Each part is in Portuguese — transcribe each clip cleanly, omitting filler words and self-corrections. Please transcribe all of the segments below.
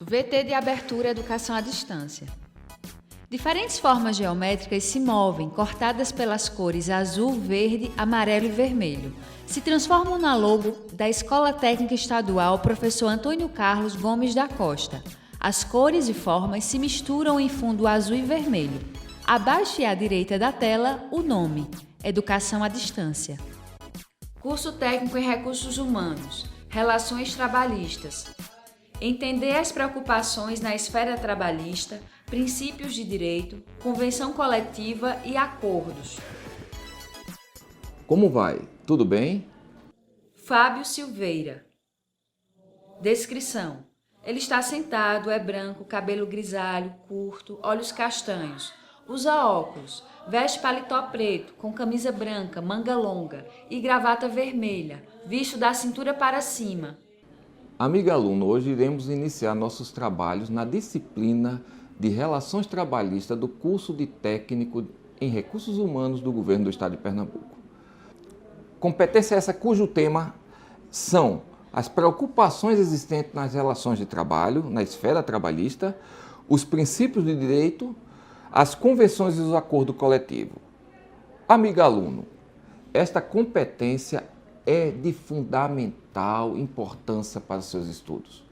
VT de abertura Educação à Distância. Diferentes formas geométricas se movem, cortadas pelas cores azul, verde, amarelo e vermelho. Se transformam na logo da Escola Técnica Estadual Professor Antônio Carlos Gomes da Costa. As cores e formas se misturam em fundo azul e vermelho. Abaixo e à direita da tela, o nome: Educação à Distância. Curso Técnico em Recursos Humanos, Relações Trabalhistas. Entender as preocupações na esfera trabalhista, princípios de direito, convenção coletiva e acordos. Como vai? Tudo bem? Fábio Silveira. Descrição: ele está sentado, é branco, cabelo grisalho, curto, olhos castanhos. Usa óculos, veste paletó preto, com camisa branca, manga longa e gravata vermelha, visto da cintura para cima. Amigo aluno, hoje iremos iniciar nossos trabalhos na disciplina de Relações Trabalhistas do curso de Técnico em Recursos Humanos do Governo do Estado de Pernambuco. Competência essa cujo tema são as preocupações existentes nas relações de trabalho, na esfera trabalhista, os princípios de direito, as convenções e os acordos coletivos. Amigo aluno, esta competência é de fundamental importância para os seus estudos,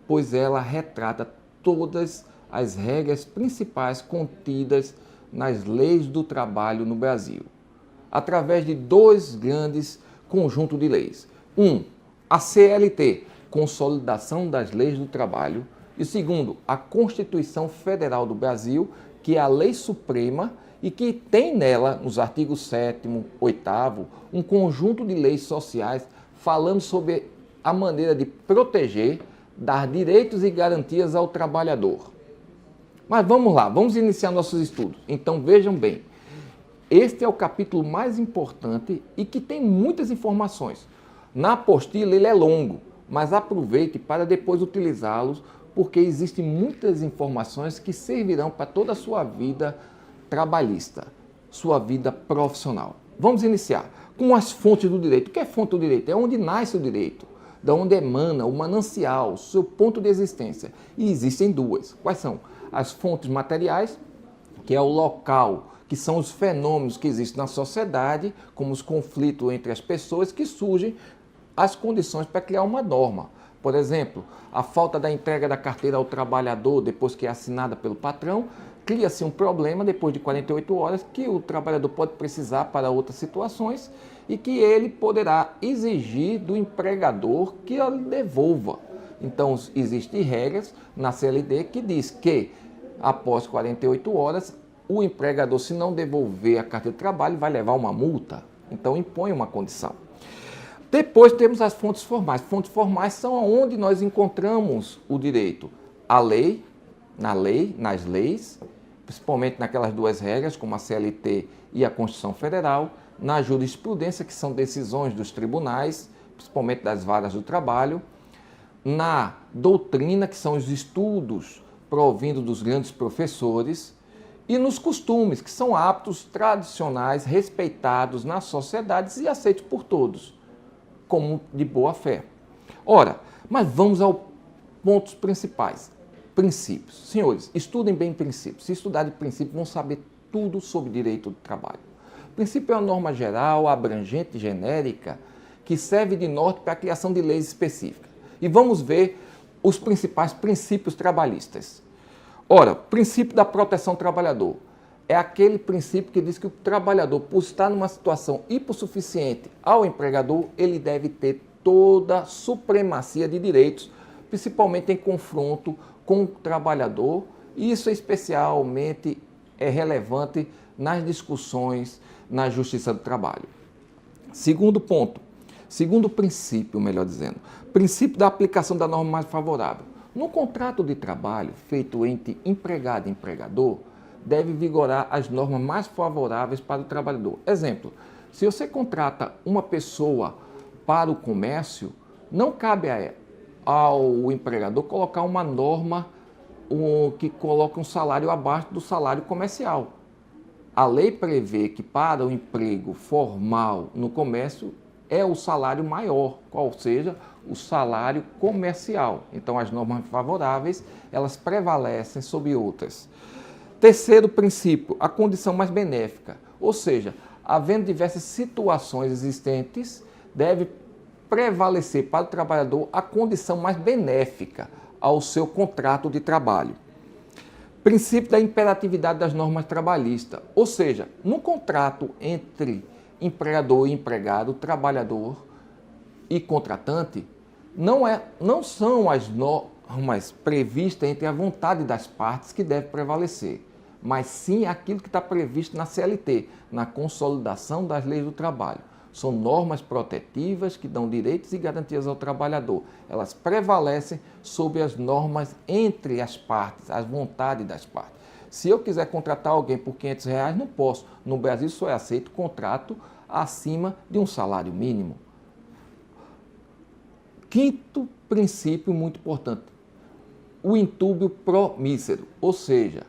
pois ela retrata todas as regras principais contidas nas leis do trabalho no Brasil, através de dois grandes conjuntos de leis. A CLT, Consolidação das Leis do Trabalho, e segundo, a Constituição Federal do Brasil, que é a lei suprema e que tem nela, nos artigos 7º, 8º, um conjunto de leis sociais falando sobre a maneira de proteger, dar direitos e garantias ao trabalhador. Mas vamos lá, vamos iniciar nossos estudos. Então vejam bem, este é o capítulo mais importante e que tem muitas informações. Na apostila ele é longo, mas aproveite para depois utilizá-los, porque existem muitas informações que servirão para toda a sua vida trabalhista, sua vida profissional. Vamos iniciar com as fontes do direito. O que é fonte do direito? É onde nasce o direito, da onde emana o manancial, o seu ponto de existência. E existem duas. Quais são? As fontes materiais, que é o local, que são os fenômenos que existem na sociedade, como os conflitos entre as pessoas, que surgem as condições para criar uma norma. Por exemplo, a falta da entrega da carteira ao trabalhador depois que é assinada pelo patrão, cria-se um problema depois de 48 horas que o trabalhador pode precisar para outras situações e que ele poderá exigir do empregador que a devolva. Então, existem regras na CLT que diz que após 48 horas, o empregador, se não devolver a carteira de trabalho, vai levar uma multa. Então, impõe uma condição. Depois temos as fontes formais. Fontes formais são onde nós encontramos o direito. A lei, nas leis, principalmente naquelas duas regras, como a CLT e a Constituição Federal, na jurisprudência, que são decisões dos tribunais, principalmente das varas do trabalho, na doutrina, que são os estudos provindos dos grandes professores, e nos costumes, que são hábitos tradicionais respeitados nas sociedades e aceitos por todos, como de boa fé. Ora, mas vamos aos pontos principais. Princípios. Senhores, estudem bem princípios. Se estudarem princípios, vão saber tudo sobre direito do trabalho. Princípio é uma norma geral, abrangente, genérica, que serve de norte para a criação de leis específicas. E vamos ver os principais princípios trabalhistas. Ora, princípio da proteção do trabalhador. É aquele princípio que diz que o trabalhador, por estar numa situação hipossuficiente ao empregador, ele deve ter toda a supremacia de direitos, principalmente em confronto com o trabalhador. E isso especialmente é relevante nas discussões na Justiça do Trabalho. Segundo ponto, segundo princípio, melhor dizendo, princípio da aplicação da norma mais favorável. No contrato de trabalho feito entre empregado e empregador, deve vigorar as normas mais favoráveis para o trabalhador. Exemplo, se você contrata uma pessoa para o comércio, não cabe ao empregador colocar uma norma que coloca um salário abaixo do salário comercial. A lei prevê que para o emprego formal no comércio, é o salário maior, qual seja o salário comercial. Então, as normas favoráveis, elas prevalecem sobre outras. Terceiro princípio, a condição mais benéfica, ou seja, havendo diversas situações existentes, deve prevalecer para o trabalhador a condição mais benéfica ao seu contrato de trabalho. Princípio da imperatividade das normas trabalhistas, ou seja, no contrato entre empregador e empregado, trabalhador e contratante, não são as normas previstas entre a vontade das partes que deve prevalecer, mas sim aquilo que está previsto na CLT, na Consolidação das Leis do Trabalho. São normas protetivas que dão direitos e garantias ao trabalhador. Elas prevalecem sobre as normas entre as partes, as vontades das partes. Se eu quiser contratar alguém por R$500, não posso. No Brasil só é aceito contrato acima de um salário mínimo. Quinto princípio muito importante, o intúbio promísero, ou seja,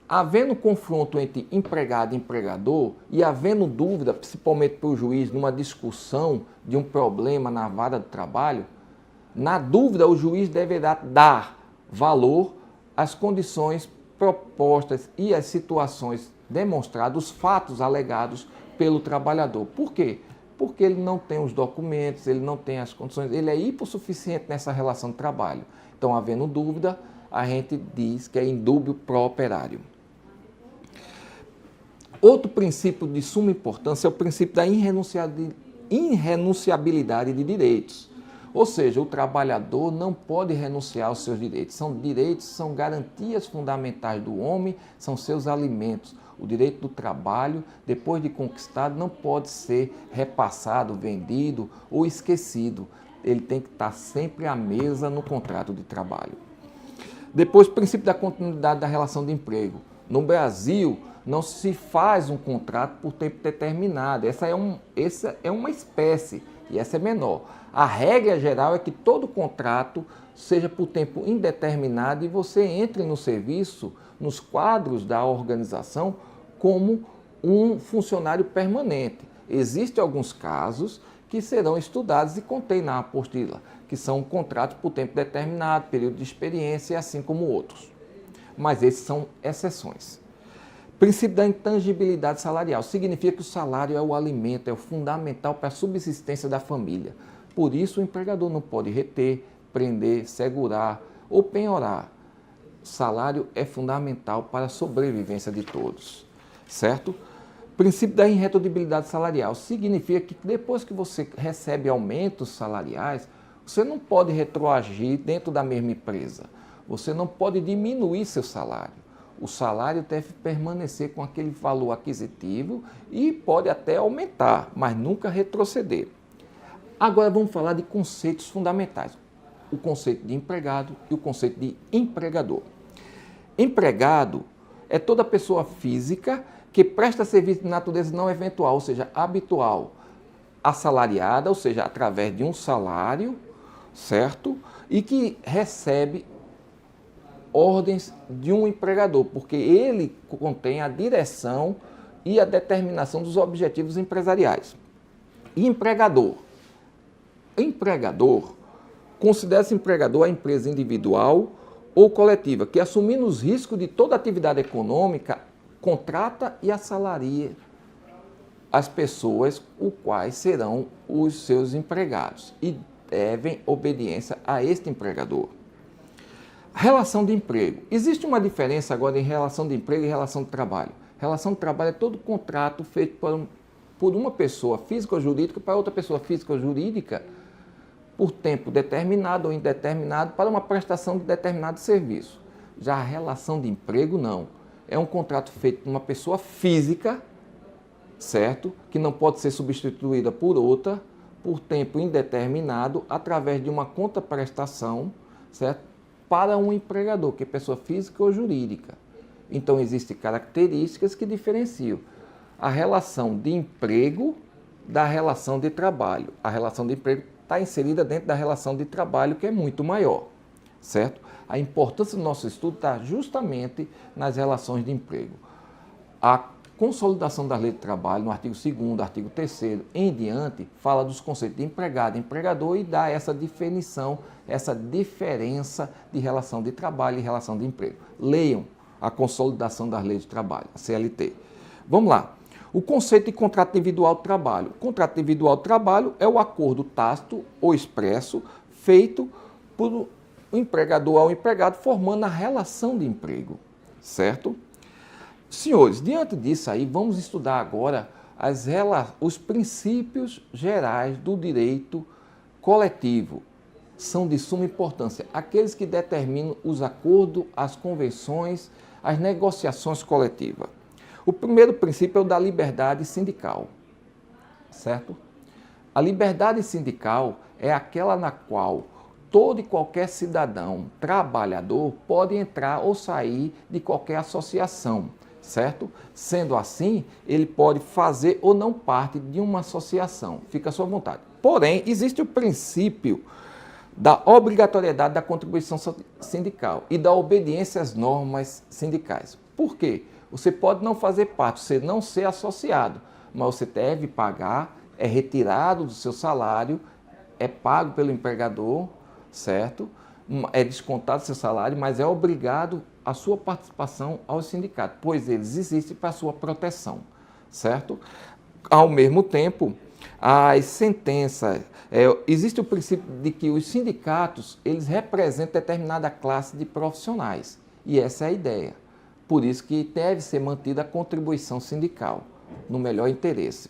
havendo confronto entre empregado e empregador e havendo dúvida, principalmente para o juiz, numa discussão de um problema na vara do trabalho, na dúvida o juiz deverá dar valor às condições propostas e às situações demonstradas, os fatos alegados pelo trabalhador. Por quê? Porque ele não tem os documentos, ele não tem as condições, ele é hipossuficiente nessa relação de trabalho. Então, havendo dúvida, a gente diz que é indúbio pro operário. Outro princípio de suma importância é o princípio da irrenunciabilidade de direitos. Ou seja, o trabalhador não pode renunciar aos seus direitos. São direitos, são garantias fundamentais do homem, são seus alimentos. O direito do trabalho, depois de conquistado, não pode ser repassado, vendido ou esquecido. Ele tem que estar sempre à mesa no contrato de trabalho. Depois, o princípio da continuidade da relação de emprego. No Brasil, não se faz um contrato por tempo determinado. Essa é uma espécie e essa é menor. A regra geral é que todo contrato seja por tempo indeterminado e você entre no serviço, nos quadros da organização, como um funcionário permanente. Existem alguns casos que serão estudados e contém na apostila, que são contratos por tempo determinado, período de experiência, assim como outros. Mas esses são exceções. Princípio da intangibilidade salarial. Significa que o salário é o alimento, é o fundamental para a subsistência da família. Por isso, o empregador não pode reter, prender, segurar ou penhorar. O salário é fundamental para a sobrevivência de todos, certo? Princípio da irredutibilidade salarial. Significa que depois que você recebe aumentos salariais, você não pode retroagir dentro da mesma empresa. Você não pode diminuir seu salário. O salário deve permanecer com aquele valor aquisitivo e pode até aumentar, mas nunca retroceder. Agora vamos falar de conceitos fundamentais. O conceito de empregado e o conceito de empregador. Empregado é toda pessoa física que presta serviço de natureza não eventual, ou seja, habitual, assalariada, ou seja, através de um salário, certo? E que recebe ordens de um empregador, porque ele contém a direção e a determinação dos objetivos empresariais. E empregador? Empregador, considera-se empregador a empresa individual ou coletiva, que assumindo os riscos de toda atividade econômica, contrata e assalaria as pessoas, os quais serão os seus empregados e devem obediência a este empregador. Relação de emprego. Existe uma diferença agora em relação de emprego e relação de trabalho. Relação de trabalho é todo contrato feito por uma pessoa física ou jurídica para outra pessoa física ou jurídica por tempo determinado ou indeterminado para uma prestação de determinado serviço. Já a relação de emprego, não. É um contrato feito por uma pessoa física, certo? Que não pode ser substituída por outra, por tempo indeterminado, através de uma contraprestação, certo? Para um empregador, que é pessoa física ou jurídica. Então, existem características que diferenciam a relação de emprego da relação de trabalho. A relação de emprego está inserida dentro da relação de trabalho, que é muito maior, certo? A importância do nosso estudo está justamente nas relações de emprego. A Consolidação da Lei do Trabalho, no artigo 2º, artigo 3º, em diante, fala dos conceitos de empregado e empregador e dá essa definição, essa diferença de relação de trabalho e relação de emprego. Leiam a Consolidação das Leis do Trabalho, a CLT. Vamos lá. O conceito de contrato individual de trabalho. O contrato individual de trabalho é o acordo tácito ou expresso feito por um empregador ao empregado, formando a relação de emprego, certo? Senhores, diante disso aí, vamos estudar agora os princípios gerais do direito coletivo. São de suma importância, aqueles que determinam os acordos, as convenções, as negociações coletivas. O primeiro princípio é o da liberdade sindical, certo? A liberdade sindical é aquela na qual todo e qualquer cidadão trabalhador pode entrar ou sair de qualquer associação, certo? Sendo assim, ele pode fazer ou não parte de uma associação, fica à sua vontade. Porém, existe o princípio da obrigatoriedade da contribuição sindical e da obediência às normas sindicais. Por quê? Você pode não fazer parte, você não ser associado, mas você deve pagar, é retirado do seu salário, é pago pelo empregador, certo? É descontado do seu salário, mas é obrigado a sua participação ao sindicato, pois eles existem para a sua proteção, certo? Ao mesmo tempo, as sentenças, existe o princípio de que os sindicatos, eles representam determinada classe de profissionais, e essa é a ideia. Por isso que deve ser mantida a contribuição sindical, no melhor interesse.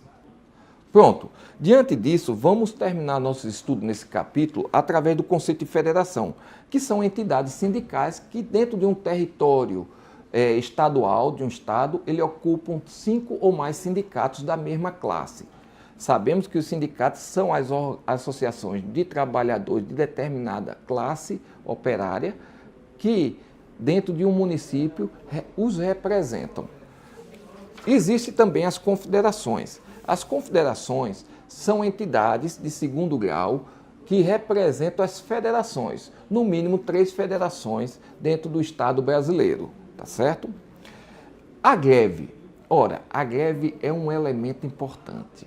Pronto, diante disso, vamos terminar nosso estudo nesse capítulo através do conceito de federação, que são entidades sindicais que dentro de um território estadual, de um estado, ele ocupam 5 ou mais sindicatos da mesma classe. Sabemos que os sindicatos são as associações de trabalhadores de determinada classe operária que dentro de um município os representam. Existem também as confederações. As confederações são entidades de segundo grau que representam as federações, no mínimo 3 federações dentro do Estado brasileiro, tá certo? A greve. Ora, a greve é um elemento importante.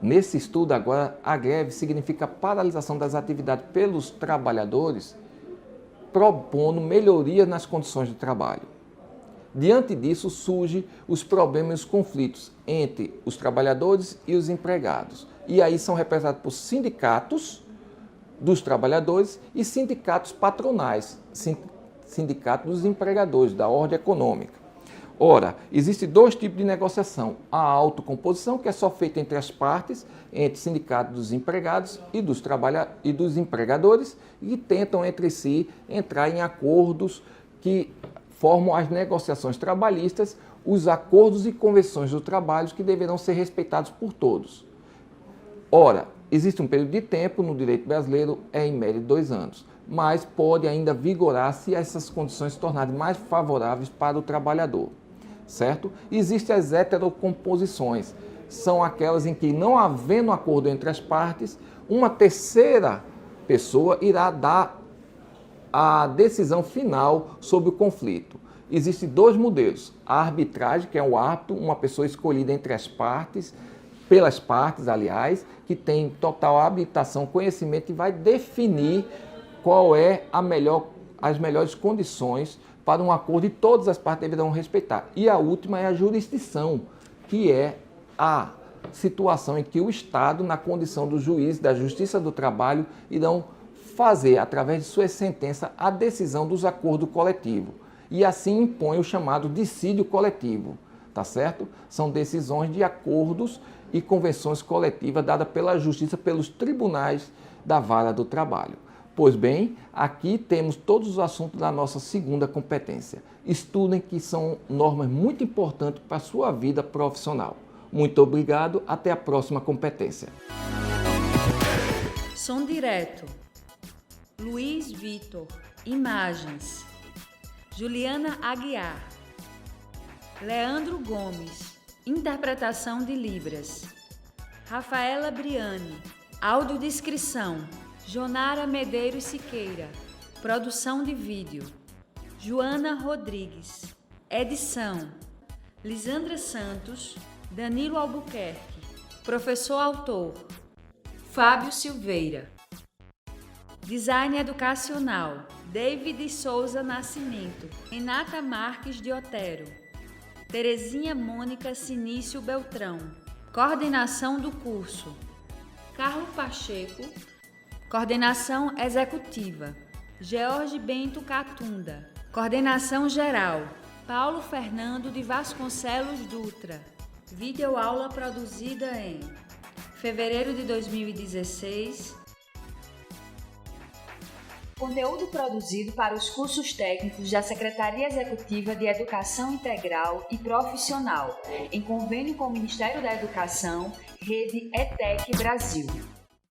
Nesse estudo agora, a greve significa a paralisação das atividades pelos trabalhadores, propondo melhorias nas condições de trabalho. Diante disso, surgem os problemas e os conflitos entre os trabalhadores e os empregados. E aí são representados por sindicatos dos trabalhadores e sindicatos patronais, sindicatos dos empregadores, da ordem econômica. Ora, existem 2 tipos de negociação. A autocomposição, que é só feita entre as partes, entre sindicatos dos empregados e dos empregadores, e tentam entre si entrar em acordos que formam as negociações trabalhistas, os acordos e convenções do trabalho que deverão ser respeitados por todos. Ora, existe um período de tempo no direito brasileiro, em média 2 anos, mas pode ainda vigorar se essas condições se tornarem mais favoráveis para o trabalhador, certo? Existem as heterocomposições, são aquelas em que, não havendo acordo entre as partes, uma terceira pessoa irá dar a decisão final sobre o conflito. Existem 2 modelos. A arbitragem, que é o árbitro, uma pessoa escolhida entre as partes, pelas partes, aliás, que tem total habilitação, conhecimento e vai definir qual é as melhores condições para um acordo e todas as partes deverão respeitar. E a última é a jurisdição, que é a situação em que o Estado, na condição do juiz da Justiça do Trabalho, irão fazer, através de sua sentença, a decisão dos acordos coletivos. E assim impõe o chamado dissídio coletivo, tá certo? São decisões de acordos e convenções coletivas dadas pela Justiça, pelos tribunais da vara do trabalho. Pois bem, aqui temos todos os assuntos da nossa segunda competência. Estudem, que são normas muito importantes para a sua vida profissional. Muito obrigado, até a próxima competência. Som direto. Luiz Vitor. Imagens. Juliana Aguiar. Leandro Gomes. Interpretação de Libras. Rafaela Briani. Audiodescrição. Jonara Medeiros Siqueira. Produção de vídeo. Joana Rodrigues. Edição. Lisandra Santos, Danilo Albuquerque. Professor autor, Fábio Silveira. Design educacional, David Souza Nascimento, Renata Marques de Otero, Terezinha Mônica Sinício Beltrão. Coordenação do curso, Carlos Pacheco. Coordenação executiva, George Bento Catunda. Coordenação geral, Paulo Fernando de Vasconcelos Dutra. Videoaula produzida em fevereiro de 2016. Conteúdo produzido para os cursos técnicos da Secretaria Executiva de Educação Integral e Profissional, em convênio com o Ministério da Educação, Rede ETEC Brasil.